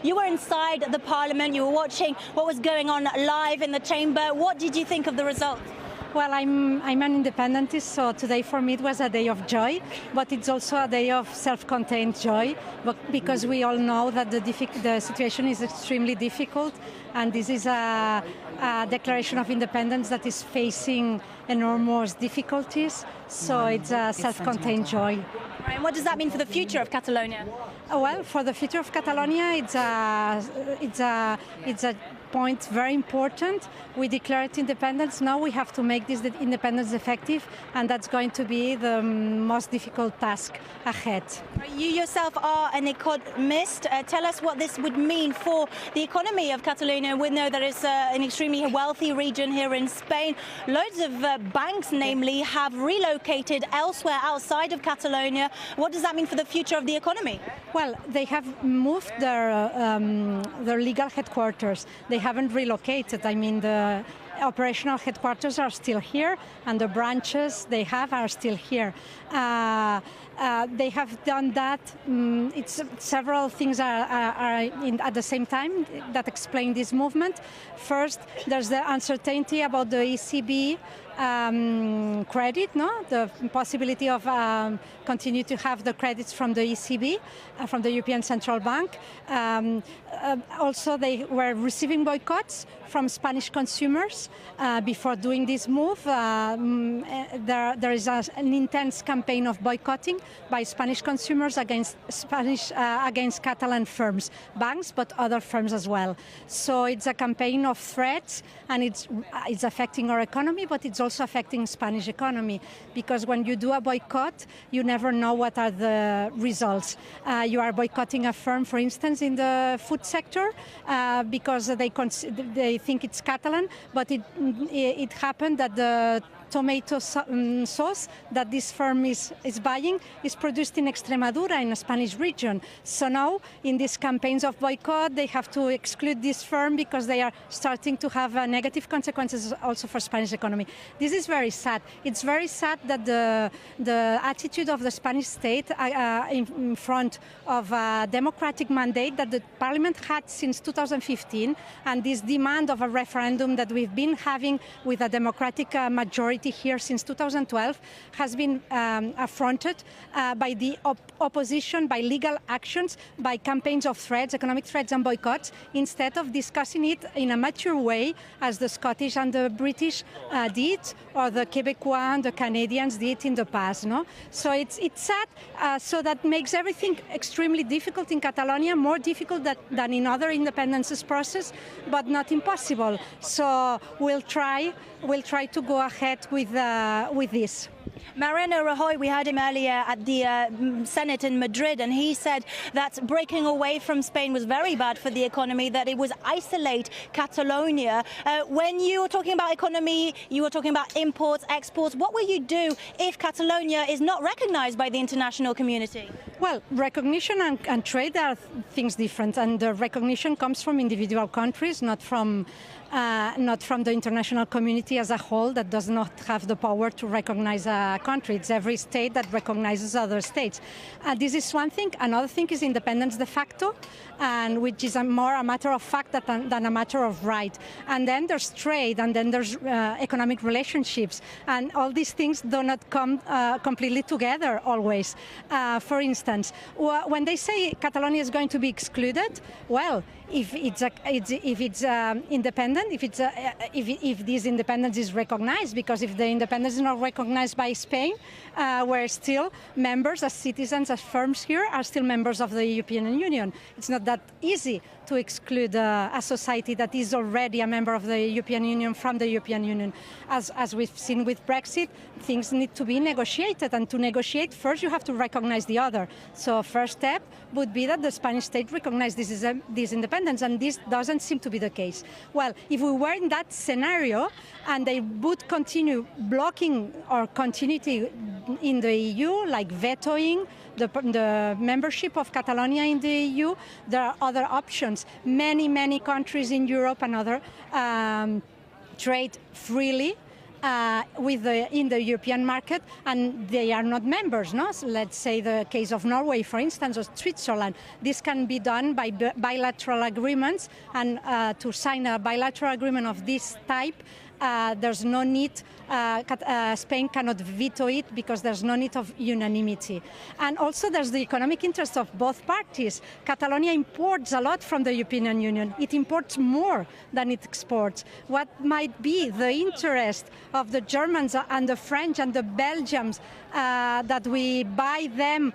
You were inside the parliament, you were watching what was going on live in the chamber. What did you think of the result? Well, I'm an independentist, so today for me it was a day of joy, but it's also a day of self-contained joy, because we all know that the situation is extremely difficult, and this is a declaration of independence that is facing enormous difficulties, so it's a self-contained joy. And what does that mean for the future of Catalonia? Well, for the future of Catalonia, it's a point very important. We declared independence. Now we have to make this independence effective, and that's going to be the most difficult task ahead. You yourself are an economist. Tell us what this would mean for the economy of Catalonia. We know that it's an extremely wealthy region here in Spain. Loads of banks, namely, have relocated elsewhere outside of Catalonia. What does that mean for the future of the economy? Well, they have moved their legal headquarters. They haven't relocated. I mean, the operational headquarters are still here, and the branches they have are still here. They have done that. It's several things are at the same time that explain this movement. First, there's the uncertainty about the ECB credit, the possibility of continue to have the credits from the ECB, from the European Central Bank. Also, they were receiving boycotts from Spanish consumers before doing this move. There is an intense campaign of boycotting by Spanish consumers against Catalan firms, banks, but other firms as well. So it's a campaign of threats, and it's affecting our economy, but it's also affecting Spanish economy, because when you do a boycott, you never know what are the results. You are boycotting a firm, for instance, in the food sector, because they think it's Catalan, but it happened that the tomato sauce that this firm is buying is produced in Extremadura, in a Spanish region. So now, in these campaigns of boycott, they have to exclude this firm because they are starting to have negative consequences also for Spanish economy. This is very sad. It's very sad that the attitude of the Spanish state in front of a democratic mandate that the parliament had since 2015, and this demand of a referendum that we've been having with a democratic majority here since 2012 has been affronted by the opposition, by legal actions, by campaigns of threats, economic threats and boycotts, instead of discussing it in a mature way as the Scottish and the British did, or the Quebecois and the Canadians did in the past. So it's sad, so that makes everything extremely difficult in Catalonia, more difficult than in other independences process, but not impossible. So we'll try to go ahead with this. Mariano Rajoy, we heard him earlier at the Senate in Madrid, and he said that breaking away from Spain was very bad for the economy, that it was isolate Catalonia. When you were talking about economy, you were talking about imports, exports. What will you do if Catalonia is not recognized by the international community? Well, recognition and trade are things different, and the recognition comes from individual countries, not from the international community as a whole that does not have the power to recognize a country. It's every state that recognizes other states. This is one thing. Another thing is independence de facto, and which is more a matter of fact than a matter of right. And then there's trade, and then there's economic relationships, and all these things do not come completely together always. For instance, when they say Catalonia is going to be excluded, well, if it's independent, if this independence is recognized, because if the independence is not recognized by Spain, we're still members as citizens, as firms here, are still members of the European Union. It's not that easy to exclude a society that is already a member of the European Union from the European Union. As we've seen with Brexit, things need to be negotiated, and to negotiate, first you have to recognize the other. So first step would be that the Spanish state recognizes this independence, and this doesn't seem to be the case. Well, if we were in that scenario, and they would continue blocking our continuity in the EU, like vetoing the membership of Catalonia in the EU, there are other options. Many countries in Europe and other trade freely in the European market, and they are not members. No? So let's say the case of Norway, for instance, or Switzerland. This can be done by bilateral agreements, and to sign a bilateral agreement of this type, there's no need, Spain cannot veto it because there's no need of unanimity. And also there's the economic interest of both parties. Catalonia imports a lot from the European Union. It imports more than it exports. What might be the interest of the Germans and the French and the Belgians that we buy them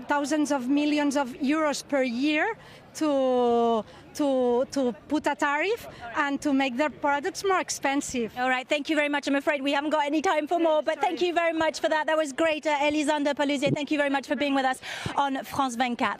thousands of millions of euros per year to put a tariff and to make their products more expensive. All right, thank you very much. I'm afraid we haven't got any time for more, but thank you very much for that. That was great, Elisander Paluzier. Thank you very much for being with us on France 24.